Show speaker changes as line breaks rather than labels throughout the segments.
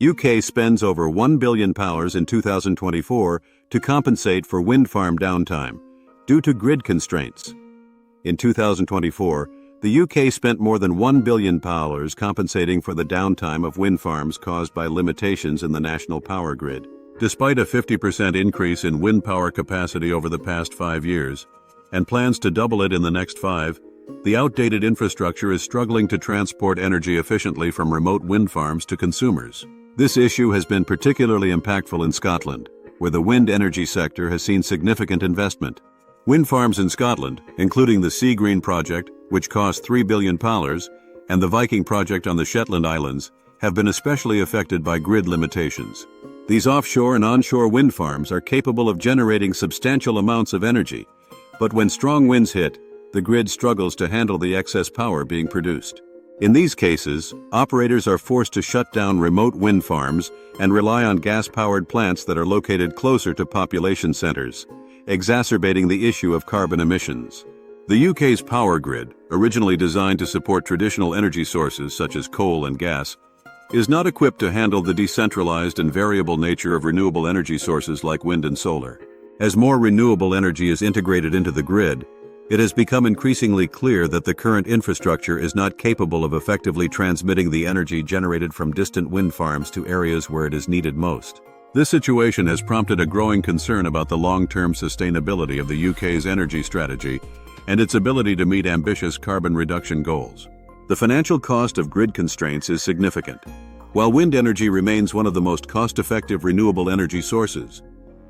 UK spends over £1 billion in 2024 to compensate for wind farm downtime due to grid constraints. In 2024, the UK spent more than £1 billion compensating for the downtime of wind farms caused by limitations in the national power grid. Despite a 50% increase in wind power capacity over the past 5 years, and plans to double it in the next 5, the outdated infrastructure is struggling to transport energy efficiently from remote wind farms to consumers. This issue has been particularly impactful in Scotland, where the wind energy sector has seen significant investment. Wind farms in Scotland, including the Sea Green project, which cost £3 billion, and the Viking project on the Shetland Islands, have been especially affected by grid limitations. These offshore and onshore wind farms are capable of generating substantial amounts of energy, but when strong winds hit, the grid struggles to handle the excess power being produced. In these cases, operators are forced to shut down remote wind farms and rely on gas-powered plants that are located closer to population centers, exacerbating the issue of carbon emissions. The UK's power grid, originally designed to support traditional energy sources such as coal and gas, is not equipped to handle the decentralized and variable nature of renewable energy sources like wind and solar. As more renewable energy is integrated into the grid, it has become increasingly clear that the current infrastructure is not capable of effectively transmitting the energy generated from distant wind farms to areas where it is needed most. This situation has prompted a growing concern about the long-term sustainability of the UK's energy strategy and its ability to meet ambitious carbon reduction goals. The financial cost of grid constraints is significant. While wind energy remains one of the most cost-effective renewable energy sources,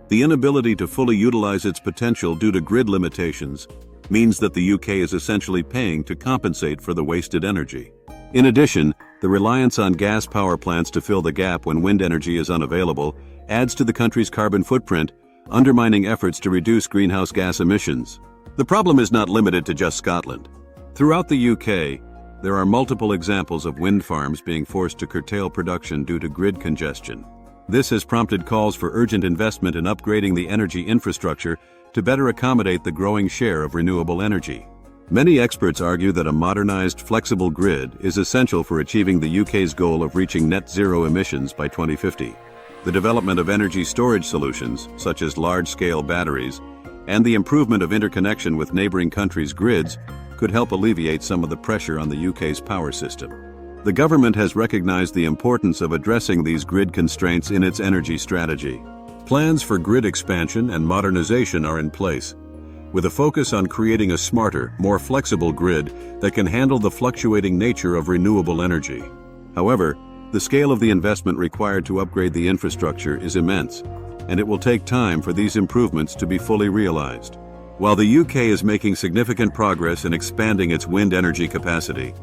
the inability to fully utilize its potential due to grid limitations means that the UK is essentially paying to compensate for the wasted energy. In addition, the reliance on gas power plants to fill the gap when wind energy is unavailable adds to the country's carbon footprint, undermining efforts to reduce greenhouse gas emissions. The problem is not limited to just Scotland. Throughout the UK, there are multiple examples of wind farms being forced to curtail production due to grid congestion. This has prompted calls for urgent investment in upgrading the energy infrastructure to better accommodate the growing share of renewable energy. Many experts argue that a modernized, flexible grid is essential for achieving the UK's goal of reaching net zero emissions by 2050. The development of energy storage solutions, such as large-scale batteries, and the improvement of interconnection with neighboring countries' grids could help alleviate some of the pressure on the UK's power system. The government has recognized the importance of addressing these grid constraints in its energy strategy. Plans for grid expansion and modernization are in place, with a focus on creating a smarter, more flexible grid that can handle the fluctuating nature of renewable energy. However, the scale of the investment required to upgrade the infrastructure is immense, and it will take time for these improvements to be fully realized. While the UK is making significant progress in expanding its wind energy capacity,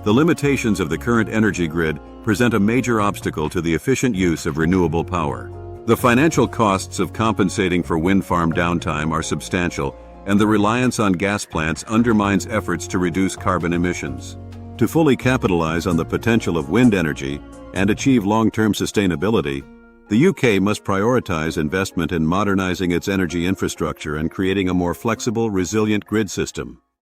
the limitations of the current energy grid present a major obstacle to the efficient use of renewable power. The financial costs of compensating for wind farm downtime are substantial, and the reliance on gas plants undermines efforts to reduce carbon emissions. To fully capitalize on the potential of wind energy and achieve long-term sustainability, the UK must prioritize investment in modernizing its energy infrastructure and creating a more flexible, resilient grid system.